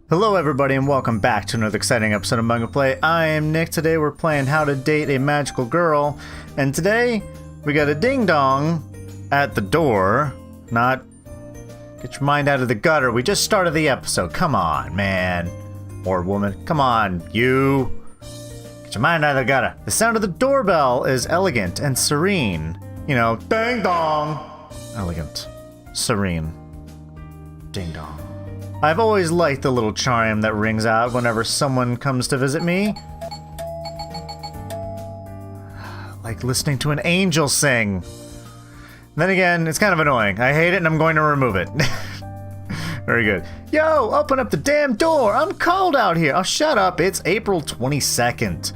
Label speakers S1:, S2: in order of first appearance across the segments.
S1: Hello everybody and welcome back to another exciting episode of MugAndPlay. I am Nick. Today we're playing How to Date a Magical Girl, and today we got a ding-dong at the door. Not get your mind out of the gutter. We just started the episode. Come on, man. Or woman. Come on, you. Get your mind out of the gutter. The sound of the doorbell is elegant and serene. You know, ding-dong. Elegant. Serene. Ding-dong. I've always liked the little chime that rings out whenever someone comes to visit me. Like listening to an angel sing. Then again, it's kind of annoying. I hate it and I'm going to remove it. Very good. Yo, open up the damn door. I'm cold out here. Oh, shut up. It's April 22nd.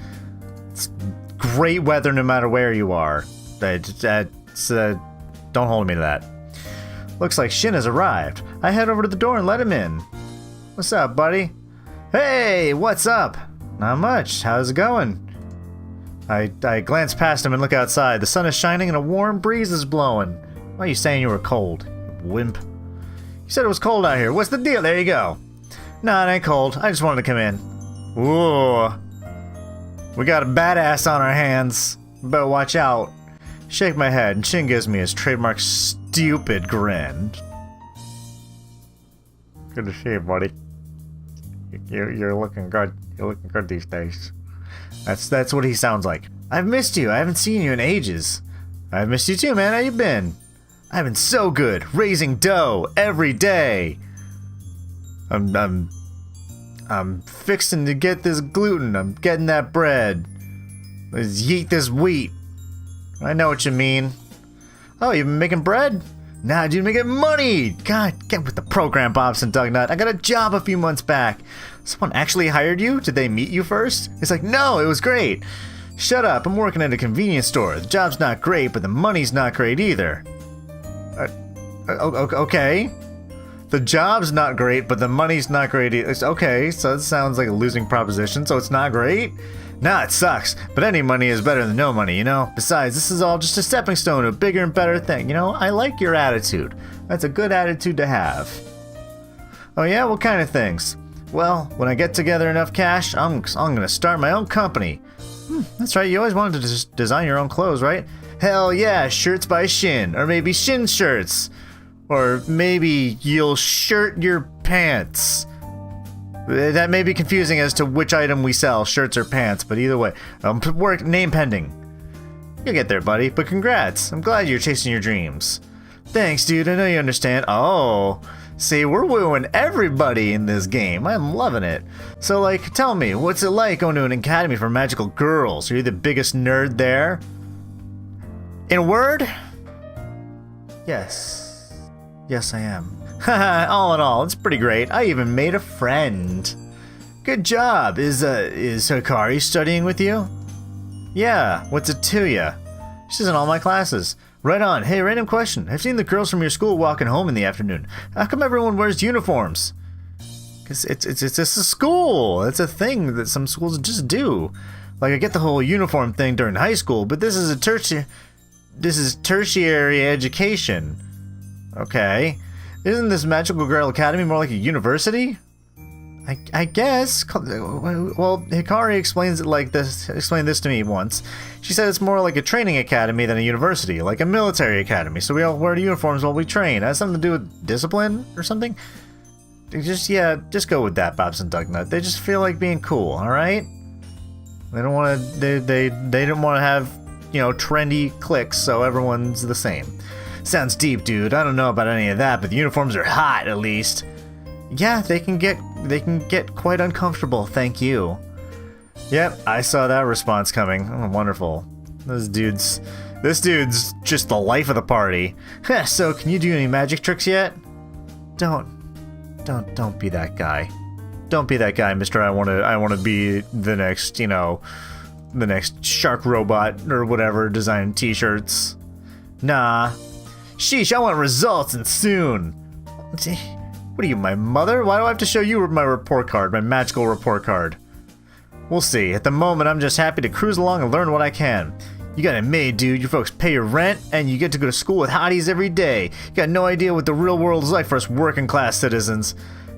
S1: It's great weather no matter where you are. Don't hold me to that. Looks like Shin has arrived. I head over to the door and let him in. What's up, buddy? Hey, what's up? Not much. How's it going? I glance past him and look outside. The sun is shining and a warm breeze is blowing. Why are you saying you were cold, wimp? You said it was cold out here. What's the deal? There you go. Nah, it ain't cold. I just wanted to come in. Ooh. We got a badass on our hands. Better watch out. Shake my head, and Shin gives me his trademark stupid grin. Good to see you, buddy. You're looking good. You're looking good these days. That's what he sounds like. I've missed you. I haven't seen you in ages. I've missed you too, man. How you been? I've been so good, raising dough every day. I'm fixing to get this gluten. I'm getting that bread. Let's yeet this wheat. I know what you mean. Oh, you've been making bread? Nah, dude, making money! God, get with the program, Bobson Dugnut. I got a job a few months back. Someone actually hired you? Did they meet you first? It's like, no, it was great. Shut up, I'm working at a convenience store. The job's not great, but the money's not great either. Okay. The job's not great, but the money's not great either. Okay, so it sounds like a losing proposition, so it's not great? Nah, it sucks, but any money is better than no money, you know? Besides, this is all just a stepping stone to a bigger and better thing, you know? I like your attitude. That's a good attitude to have. Oh yeah? What kind of things? Well, when I get together enough cash, I'm gonna start my own company. That's right, you always wanted to just design your own clothes, right? Hell yeah, shirts by Shin, or maybe Shin shirts. Or maybe you'll shirt your pants. That may be confusing as to which item we sell, shirts or pants, but either way, name pending. You'll get there, buddy, but congrats. I'm glad you're chasing your dreams. Thanks, dude, I know you understand. Oh, see, we're wooing everybody in this game. I'm loving it. So, like, tell me, what's it like going to an academy for magical girls? Are you the biggest nerd there? In a word? Yes. Yes, I am. Haha, all in all, it's pretty great. I even made a friend. Good job. Is Hikari studying with you? Yeah, what's it to ya? She's in all my classes. Right on. Hey, random question. I've seen the girls from your school walking home in the afternoon. How come everyone wears uniforms? Because it's just a school. It's a thing that some schools just do. Like, I get the whole uniform thing during high school, but this is tertiary education. Okay. Isn't this Magical Girl Academy more like a university? I guess. Well, Hikari explains it like this. Explained this to me once. She said it's more like a training academy than a university, like a military academy. So we all wear uniforms while we train. It has something to do with discipline or something. Just go with that, Bobson Dugnut. They just feel like being cool. All right. They don't want to. They don't want to have, you know, trendy cliques, so everyone's the same. Sounds deep, dude. I don't know about any of that, but the uniforms are hot, at least. Yeah, they can get quite uncomfortable, thank you. Yep, I saw that response coming. Oh, wonderful. This dude's just the life of the party. So, can you do any magic tricks yet? Don't be that guy. Don't be that guy, mister. I want to be the next, you know, the next shark robot or whatever designing t-shirts. Nah. Sheesh, I want results and soon. What are you, my mother? Why do I have to show you my report card, my magical report card? We'll see. At the moment, I'm just happy to cruise along and learn what I can. You got it made, dude. You folks pay your rent, and you get to go to school with hotties every day. You got no idea what the real world is like for us working class citizens.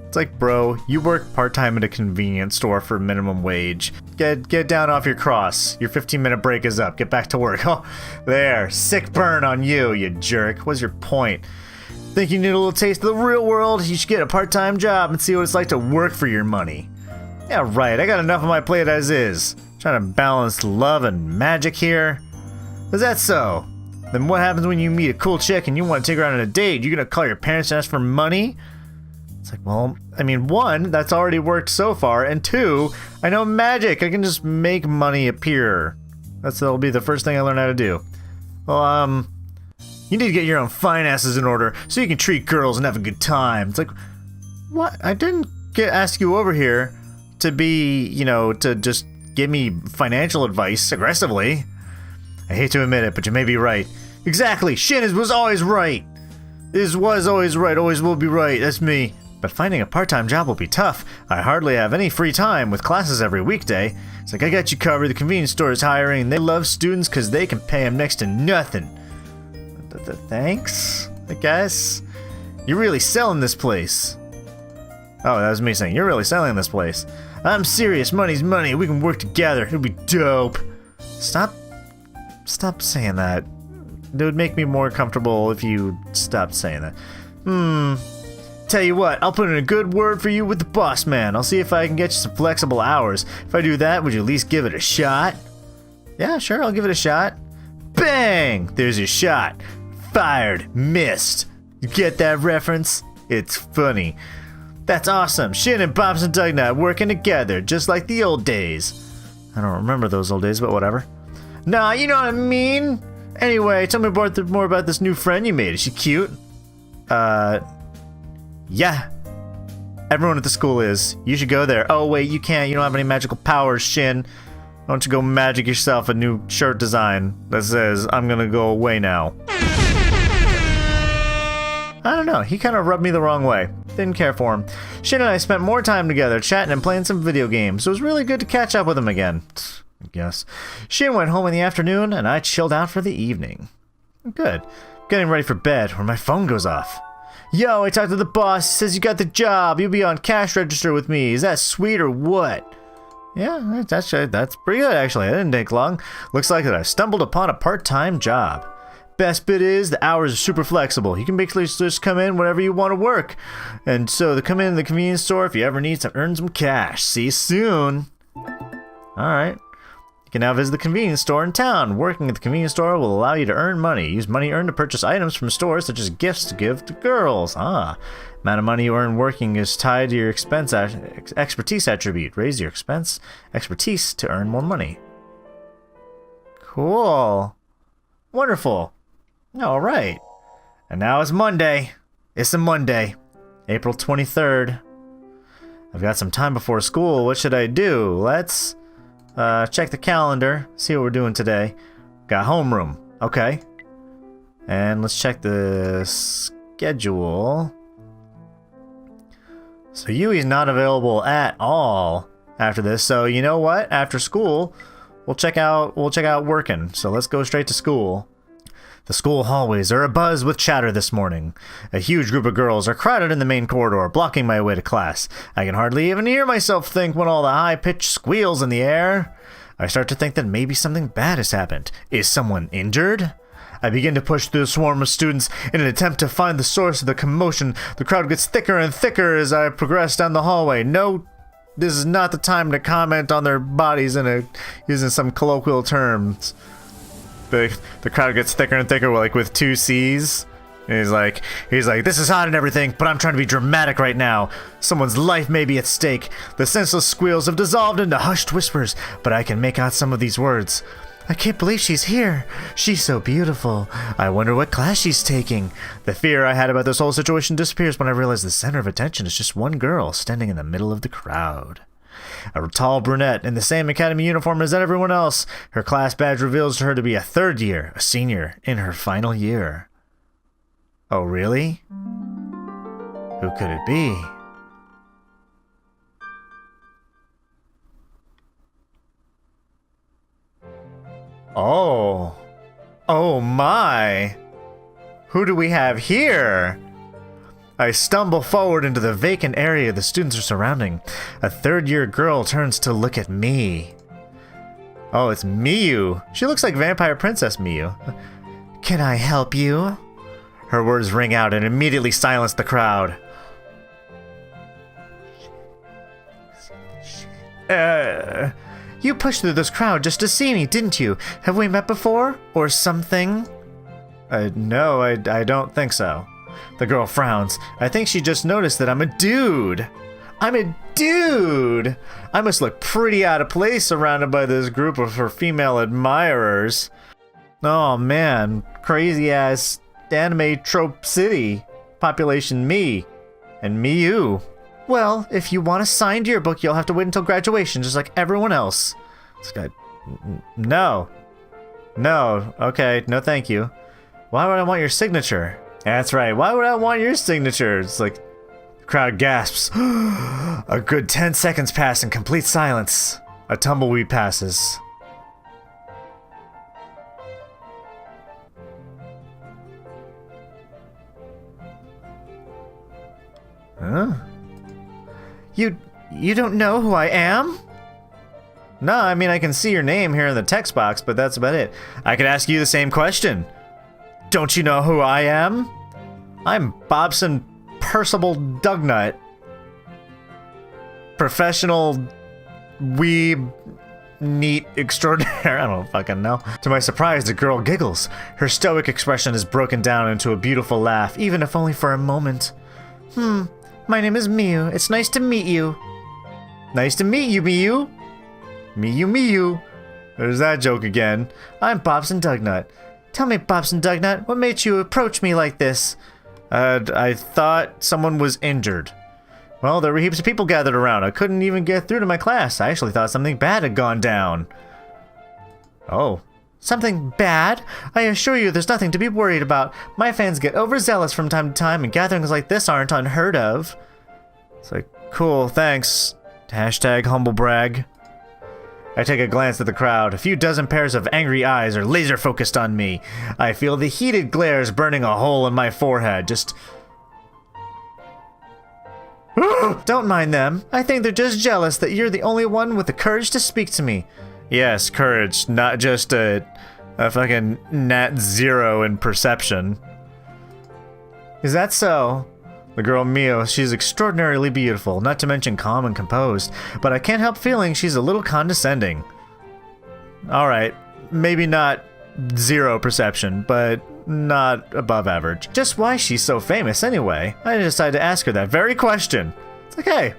S1: It's like, bro, you work part-time at a convenience store for minimum wage. Get down off your cross. Your 15-minute break is up. Get back to work. Oh, there. Sick burn on you, you jerk. What's your point? Think you need a little taste of the real world? You should get a part-time job and see what it's like to work for your money. Yeah, right. I got enough on my plate as is. Trying to balance love and magic here. Is that so? Then what happens when you meet a cool chick and you want to take her out on a date? You gonna call your parents and ask for money? It's like, well, I mean, one, that's already worked so far, and two, I know magic. I can just make money appear. That'll be the first thing I learn how to do. Well, you need to get your own finances in order so you can treat girls and have a good time. It's like, what? I didn't ask you over here to be, you know, to just give me financial advice aggressively. I hate to admit it, but you may be right. Exactly, Shin was always right. Was always right, always will be right, that's me. But finding a part-time job will be tough. I hardly have any free time with classes every weekday. It's like, I got you covered, the convenience store is hiring, and they love students because they can pay them next to nothing. Thanks, I guess. You're really selling this place. Oh, that was me saying, you're really selling this place. I'm serious, money's money, we can work together, it'll be dope. Stop saying that. It would make me more comfortable if you stopped saying that. Tell you what, I'll put in a good word for you with the boss man. I'll see if I can get you some flexible hours. If I do that, would you at least give it a shot? Yeah, sure, I'll give it a shot. Bang! There's your shot. Fired. Missed. You get that reference? It's funny. That's awesome. Shin and Bobs and Dugnut working together, just like the old days. I don't remember those old days, but whatever. Nah, you know what I mean? Anyway, tell me more about this new friend you made. Is she cute? Yeah. Everyone at the school is. You should go there. Oh, wait, you can't. You don't have any magical powers, Shin. Why don't you go magic yourself a new shirt design that says, I'm gonna go away now. I don't know. He kind of rubbed me the wrong way. Didn't care for him. Shin and I spent more time together, chatting and playing some video games. It was really good to catch up with him again. I guess. Shin went home in the afternoon, and I chilled out for the evening. Good. Getting ready for bed, when my phone goes off. Yo, I talked to the boss. He says you got the job. You'll be on cash register with me. Is that sweet or what? Yeah, that's pretty good, actually. That didn't take long. Looks like that I stumbled upon a part-time job. Best bit is the hours are super flexible. You can basically just come in whenever you want to work. And so come in the convenience store if you ever need to earn some cash. See you soon. Alright. You can now visit the convenience store in town. Working at the convenience store will allow you to earn money. Use money earned to purchase items from stores such as gifts to give to girls. Amount of money you earn working is tied to your expertise attribute. Raise your expertise to earn more money. Cool. Wonderful. Alright. And now it's Monday. It's a Monday. April 23rd. I've got some time before school. What should I do? Let's check the calendar, see what we're doing today. Got homeroom. Okay. And let's check the schedule. So Yui's not available at all after this. So you know what? After school, we'll check out working. So let's go straight to school. The school hallways are abuzz with chatter this morning. A huge group of girls are crowded in the main corridor, blocking my way to class. I can hardly even hear myself think when all the high-pitched squeals in the air. I start to think that maybe something bad has happened. Is someone injured? I begin to push through the swarm of students in an attempt to find the source of the commotion. The crowd gets thicker and thicker as I progress down the hallway. No, this is not the time to comment on their bodies using some colloquial terms. The crowd gets thicker and thicker, like with two C's. And he's like, this is hot and everything, but I'm trying to be dramatic right now. Someone's life may be at stake. The senseless squeals have dissolved into hushed whispers, but I can make out some of these words. I can't believe she's here. She's so beautiful. I wonder what class she's taking. The fear I had about this whole situation disappears when I realize the center of attention is just one girl standing in the middle of the crowd. A tall brunette in the same academy uniform as everyone else. Her class badge reveals her to be a third year, a senior, in her final year. Oh, really? Who could it be? Oh. Oh my. Who do we have here? I stumble forward into the vacant area the students are surrounding. A third-year girl turns to look at me. Oh, it's Miyu. She looks like Vampire Princess Miyu. Can I help you? Her words ring out and immediately silence the crowd. You pushed through this crowd just to see me, didn't you? Have we met before? Or something? No, I don't think so. The girl frowns. I think she just noticed that I'm a dude. I'm a dude! I must look pretty out of place surrounded by this group of her female admirers. Oh man, crazy ass anime trope city. Population me. And me you. Well, if you want a signed yearbook, you'll have to wait until graduation, just like everyone else. This guy... No. No. Okay, no thank you. Why would I want your signature? That's right, why would I want your signature? It's like... The crowd gasps. A good 10 seconds pass in complete silence. A tumbleweed passes. Huh? You don't know who I am? No, I mean, I can see your name here in the text box, but that's about it. I could ask you the same question. Don't you know who I am? I'm Bobson Percival Dugnut. Professional weeb neat extraordinaire. I don't fucking know. To my surprise, the girl giggles. Her stoic expression is broken down into a beautiful laugh, even if only for a moment. My name is Miyu. It's nice to meet you. Nice to meet you, Miyu. Miyu, Miyu. There's that joke again. I'm Bobson Dugnut. Tell me, Bobson Dugnut, what made you approach me like this? I thought someone was injured. Well, there were heaps of people gathered around. I couldn't even get through to my class. I actually thought something bad had gone down. Oh. Something bad? I assure you there's nothing to be worried about. My fans get overzealous from time to time, and gatherings like this aren't unheard of. It's like, cool, thanks. Hashtag humble brag. I take a glance at the crowd. A few dozen pairs of angry eyes are laser focused on me. I feel the heated glares burning a hole in my forehead. Just... Don't mind them. I think they're just jealous that you're the only one with the courage to speak to me. Yes, courage, not just a fucking nat zero in perception. Is that so? The girl Mio, she's extraordinarily beautiful, not to mention calm and composed, but I can't help feeling she's a little condescending. Alright, maybe not zero perception, but not above average. Just why she's so famous anyway? I decided to ask her that very question. It's like, hey,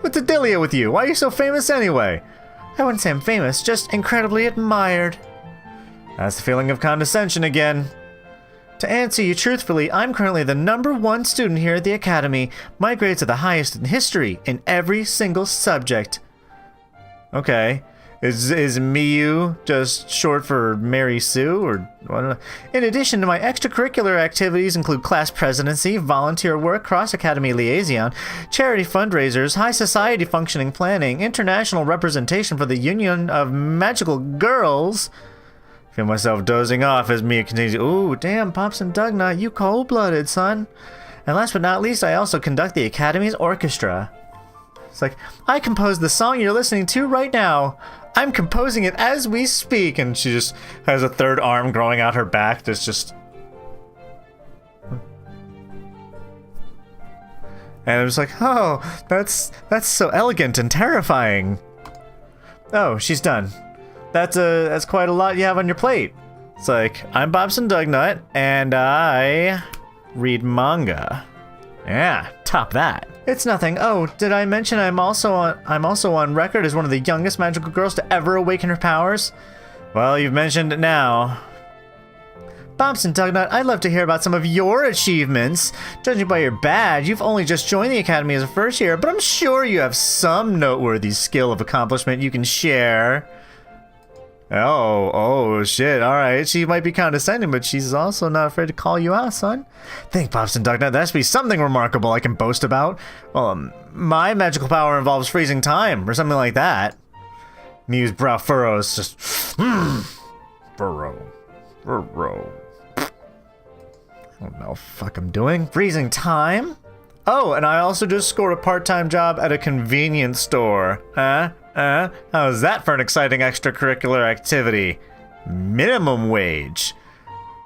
S1: what's the dealio with you? Why are you so famous anyway? I wouldn't say I'm famous, just incredibly admired. That's the feeling of condescension again. To answer you truthfully, I'm currently the #1 student here at the Academy. My grades are the highest in history, in every single subject. Okay. Is Miyu just short for Mary Sue, or I don't know. In addition to my extracurricular activities include class presidency, volunteer work, cross-academy liaison, charity fundraisers, high society functioning planning, international representation for the Union of Magical Girls. I feel myself dozing off as Miyu continues. Ooh, damn, Bobson Dugnut, you cold-blooded, son. And last but not least, I also conduct the Academy's orchestra. It's like, I composed the song you're listening to right now. I'm composing it as we speak. And she just has a third arm growing out her back that's just... And I'm just like, oh, that's so elegant and terrifying. Oh, she's done. That's quite a lot you have on your plate. It's like, I'm Bobson Dugnut, and I read manga. Yeah, top that. It's nothing. Oh, did I mention I'm also on record as one of the youngest magical girls to ever awaken her powers? Well, you've mentioned it now. Bobson Dugnut, I'd love to hear about some of your achievements. Judging by your badge, you've only just joined the Academy as a first year, but I'm sure you have some noteworthy skill of accomplishment you can share. Oh, shit. Alright, she might be condescending, but she's also not afraid to call you out, son. Think, Bobson Dugnut, that should be something remarkable I can boast about. Well, my magical power involves freezing time, or something like that. Mew's brow furrows, just... Furrow. I don't know what the fuck I'm doing. Freezing time? Oh, and I also just scored a part-time job at a convenience store. How's that for an exciting extracurricular activity? Minimum wage.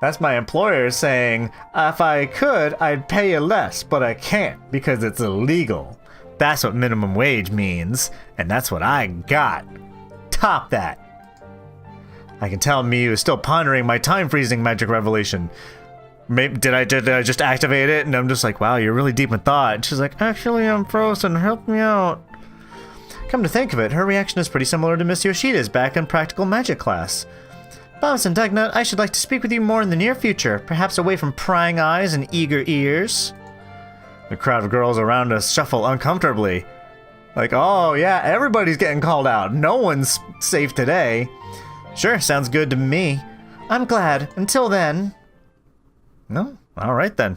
S1: That's my employer saying, if I could, I'd pay you less, but I can't because it's illegal. That's what minimum wage means, and that's what I got. Top that. I can tell Miyu is still pondering my time-freezing magic revelation. Maybe, did I just activate it? And I'm just like, wow, you're really deep in thought. And she's like, actually, I'm frozen. Help me out. Come to think of it, her reaction is pretty similar to Miss Yoshida's back in practical magic class. Bobs and Dugnut, I should like to speak with you more in the near future, perhaps away from prying eyes and eager ears. The crowd of girls around us shuffle uncomfortably. Like, oh yeah, everybody's getting called out. No one's safe today. Sure, sounds good to me. I'm glad. Until then. No? Alright then.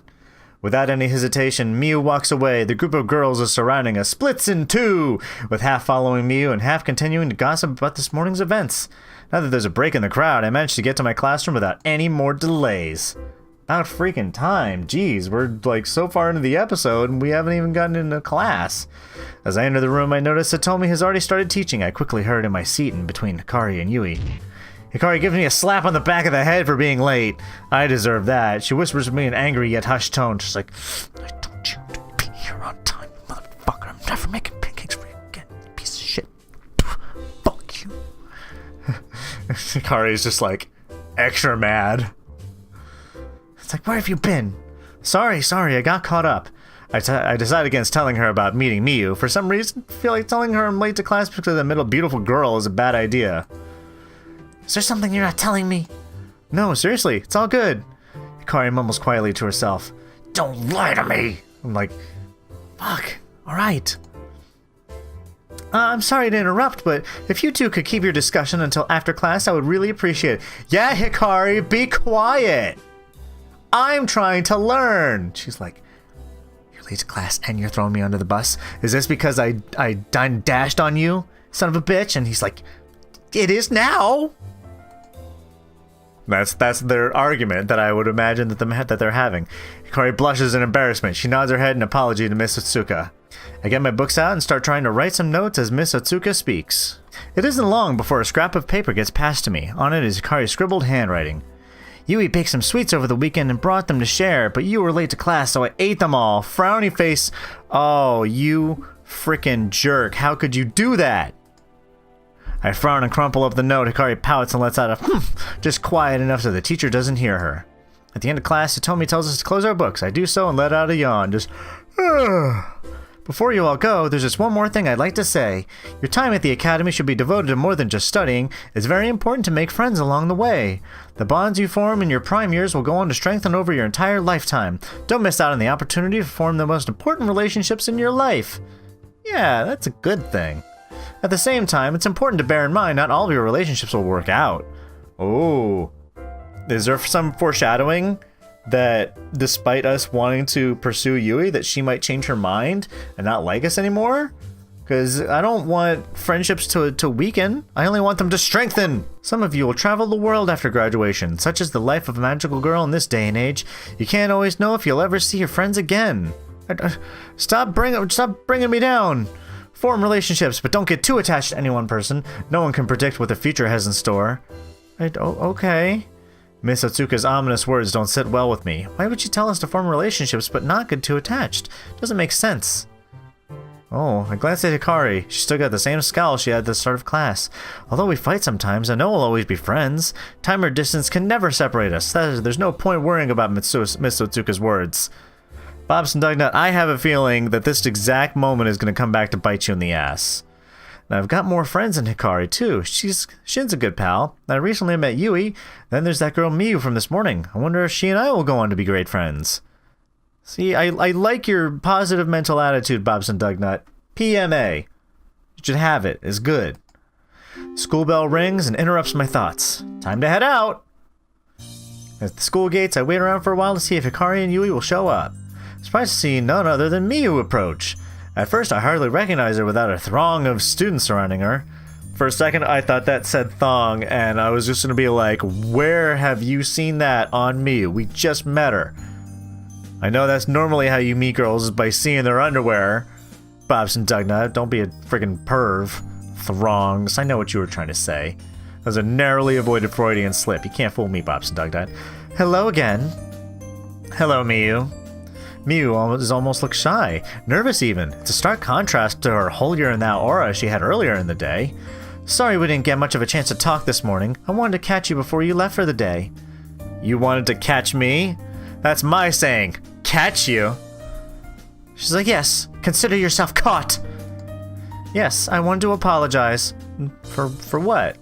S1: Without any hesitation, Miyu walks away. The group of girls surrounding us splits in two, with half following Miyu and half continuing to gossip about this morning's events. Now that there's a break in the crowd, I managed to get to my classroom without any more delays. About freaking time. Jeez, we're like so far into the episode and we haven't even gotten into class. As I enter the room, I notice Hitomi has already started teaching. I quickly hurried in my seat in between Hikari and Yui. Hikari gives me a slap on the back of the head for being late. I deserve that. She whispers to me in an angry yet hushed tone. She's like, I told you to be here on time, motherfucker. I'm never making pancakes for you again, you piece of shit. Fuck you. Hikari is just like extra mad. It's like, where have you been? Sorry, I got caught up. I decided against telling her about meeting Miyu. For some reason, I feel like telling her I'm late to class because of the middle beautiful girl is a bad idea. Is there something you're not telling me? No, seriously, it's all good. Hikari mumbles quietly to herself. Don't lie to me! I'm like, fuck, alright. I'm sorry to interrupt, but if you two could keep your discussion until after class, I would really appreciate it. Yeah, Hikari, be quiet! I'm trying to learn! She's like, you're late to class and you're throwing me under the bus? Is this because I dashed on you, son of a bitch? And he's like, it is now! That's their argument that I would imagine that they're having. Hikari blushes in embarrassment. She nods her head in apology to Miss Otsuka. I get my books out and start trying to write some notes as Miss Otsuka speaks. It isn't long before a scrap of paper gets passed to me. On it is Hikari's scribbled handwriting. Yui baked some sweets over the weekend and brought them to share, but you were late to class, so I ate them all. Frowny face. Oh, you frickin' jerk. How could you do that? I frown and crumple up the note. Hikari pouts and lets out a just quiet enough so the teacher doesn't hear her. At the end of class, Hitomi tells us to close our books. I do so and let out a yawn. Just, Before you all go, there's just one more thing I'd like to say. Your time at the academy should be devoted to more than just studying. It's very important to make friends along the way. The bonds you form in your prime years will go on to strengthen over your entire lifetime. Don't miss out on the opportunity to form the most important relationships in your life. Yeah, that's a good thing. At the same time, it's important to bear in mind not all of your relationships will work out. Oh. Is there some foreshadowing that despite us wanting to pursue Yui, that she might change her mind and not like us anymore? Because I don't want friendships to weaken. I only want them to strengthen. Some of you will travel the world after graduation. Such is the life of a magical girl in this day and age. You can't always know if you'll ever see your friends again. Stop bringing me down. Form relationships, but don't get too attached to any one person. No one can predict what the future has in store. Okay. Miss Otsuka's ominous words don't sit well with me. Why would she tell us to form relationships but not get too attached? Doesn't make sense. Oh, I glanced at Hikari. She still got the same scowl she had at the start of class. Although we fight sometimes, I know we'll always be friends. Time or distance can never separate us. There's no point worrying about Miss Otsuka's words. Bobs and Dugnut, I have a feeling that this exact moment is going to come back to bite you in the ass. Now, I've got more friends than Hikari, too. Shin's a good pal. I recently met Yui. Then there's that girl Miyu from this morning. I wonder if she and I will go on to be great friends. See, I like your positive mental attitude, Bobs and Dugnut. PMA. You should have it. It's good. School bell rings and interrupts my thoughts. Time to head out. At the school gates, I wait around for a while to see if Hikari and Yui will show up. Surprised to see none other than Miyu approach. At first, I hardly recognized her without a throng of students surrounding her. For a second, I thought that said thong, and I was just going to be like, where have you seen that on Miyu? We just met her. I know that's normally how you meet girls, is by seeing their underwear. Bobson Dugnut, don't be a friggin' perv. Throngs, I know what you were trying to say. That was a narrowly avoided Freudian slip. You can't fool me, Bobson Dugnut. Hello again. Hello, Miu. Miu almost looks shy. Nervous even. It's a stark contrast to her holier-than-thou aura she had earlier in the day. Sorry we didn't get much of a chance to talk this morning. I wanted to catch you before you left for the day. You wanted to catch me? That's my saying. Catch you? She's like, yes. Consider yourself caught. Yes, I wanted to apologize. For what?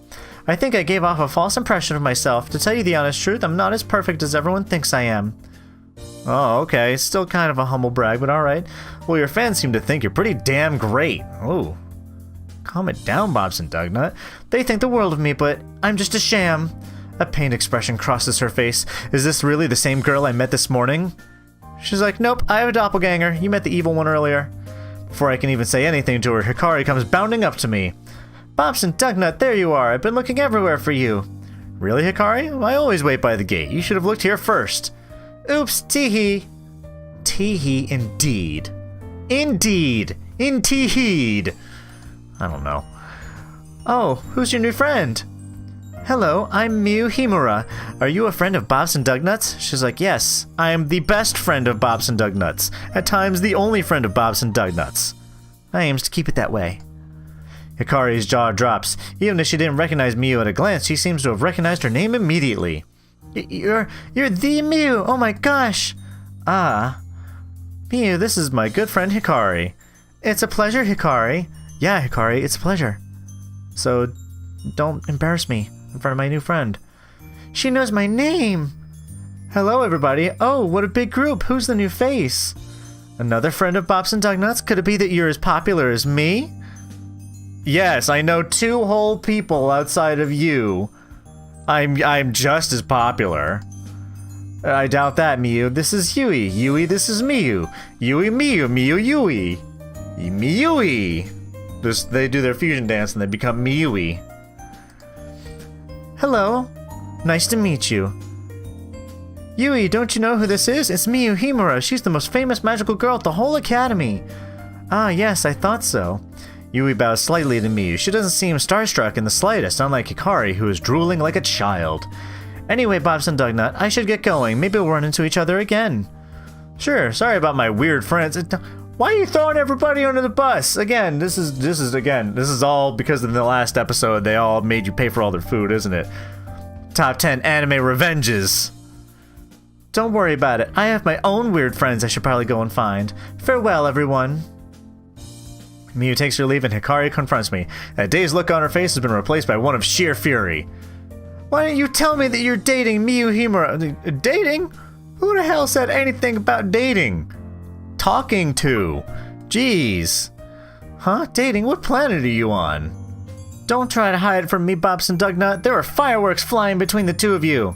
S1: I think I gave off a false impression of myself. To tell you the honest truth, I'm not as perfect as everyone thinks I am. Oh, okay. Still kind of a humble brag, but alright. Well, your fans seem to think you're pretty damn great. Oh. Calm it down, Bobson Dugnut. They think the world of me, but I'm just a sham. A pained expression crosses her face. Is this really the same girl I met this morning? She's like, nope, I have a doppelganger. You met the evil one earlier. Before I can even say anything to her, Hikari comes bounding up to me. Bobson Dugnut, there you are. I've been looking everywhere for you. Really, Hikari? I always wait by the gate. You should have looked here first. Oops, tee-hee. Tee-hee indeed. Indeed. Indeed. I don't know. Oh, who's your new friend? Hello, I'm Miu Himura. Are you a friend of Bobson Dugnut's? She's like, yes, I am the best friend of Bobson Dugnut's. At times, the only friend of Bobson Dugnut's. I aims to keep it that way. Hikari's jaw drops. Even if she didn't recognize Miu at a glance, she seems to have recognized her name immediately. You're the Miu! Oh my gosh! Ah. Miu, this is my good friend Hikari. It's a pleasure, Hikari. Yeah, Hikari, it's a pleasure. So, don't embarrass me in front of my new friend. She knows my name! Hello, everybody. Oh, what a big group. Who's the new face? Another friend of Bobson Dugnut's? Could it be that you're as popular as me? Yes, I know 2 whole people outside of you. I'm just as popular. I doubt that, Miu. This is Yui. Yui, this is Miu. Yui, Miu. Miu, Yui. Miui. They do their fusion dance and they become Miui. Hello. Nice to meet you. Yui, don't you know who this is? It's Miu Himura. She's the most famous magical girl at the whole academy. Ah, yes, I thought so. Yui bows slightly to Miu. She doesn't seem starstruck in the slightest, unlike Hikari, who is drooling like a child. Anyway, Bobson Dugnut, I should get going. Maybe we'll run into each other again. Sure, sorry about my weird friends. Why are you throwing everybody under the bus? Again, this is all because in the last episode they all made you pay for all their food, isn't it? Top 10 anime revenges. Don't worry about it. I have my own weird friends I should probably go and find. Farewell, everyone. Miu takes her leave and Hikari confronts me. That dazed look on her face has been replaced by one of sheer fury. Why didn't you tell me that you're dating Miu Himura? Dating? Who the hell said anything about dating? Talking to. Jeez. Huh? Dating? What planet are you on? Don't try to hide it from me, Bobson Dugnut. There are fireworks flying between the 2 of you.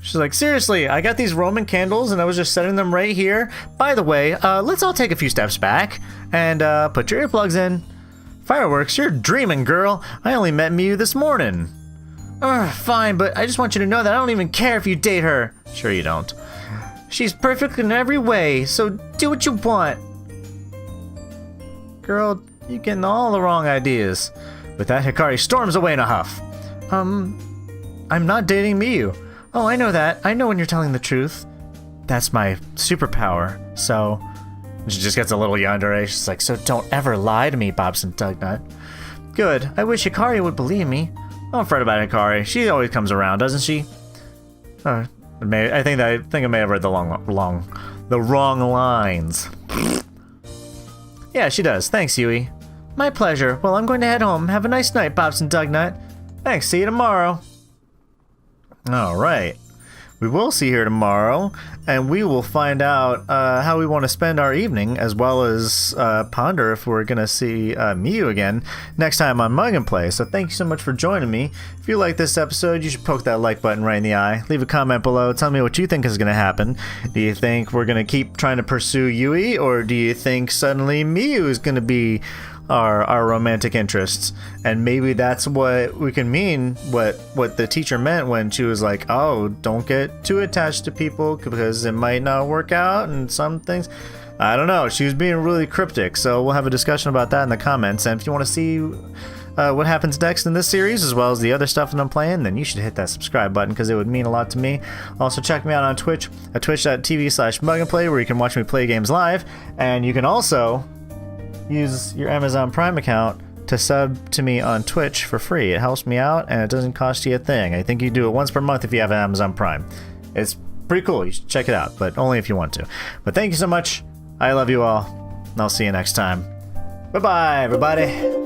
S1: She's like, seriously, I got these Roman candles and I was just setting them right here. By the way, let's all take a few steps back and put your earplugs in. Fireworks? You're dreaming, girl. I only met Miu this morning. Fine, but I just want you to know that I don't even care if you date her. Sure you don't. She's perfect in every way, so do what you want. Girl, you're getting all the wrong ideas. With that, Hikari storms away in a huff. I'm not dating Miu. Oh, I know that. I know when you're telling the truth. That's my superpower, so... She just gets a little yandere. She's like, so don't ever lie to me, Bobson Dugnut. Good. I wish Hikari would believe me. Don't fret about Hikari. She always comes around, doesn't she? I think I may have read the wrong lines. Yeah, she does. Thanks, Yui. My pleasure. Well, I'm going to head home. Have a nice night, Bobson Dugnut. Thanks. See you tomorrow. All right. We will see her tomorrow, and we will find out how we want to spend our evening, as well as ponder if we're going to see Miu again next time on MugAndPlay. So thank you so much for joining me. If you like this episode, you should poke that like button right in the eye. Leave a comment below. Tell me what you think is going to happen. Do you think we're going to keep trying to pursue Yui, or do you think suddenly Miu is going to be our romantic interests. And maybe that's what we can mean, what the teacher meant when she was like, oh, don't get too attached to people because it might not work out and some things. I don't know. She was being really cryptic, so we'll have a discussion about that in the comments. And if you want to see what happens next in this series, as well as the other stuff that I'm playing, then you should hit that subscribe button because it would mean a lot to me. Also, check me out on Twitch at twitch.tv/MugAndPlay, where you can watch me play games live. And you can also use your Amazon Prime account to sub to me on Twitch for free. It helps me out, and it doesn't cost you a thing. I think you do it once per month if you have Amazon Prime. It's pretty cool. You should check it out, but only if you want to. But thank you so much. I love you all, and I'll see you next time. Bye-bye, everybody.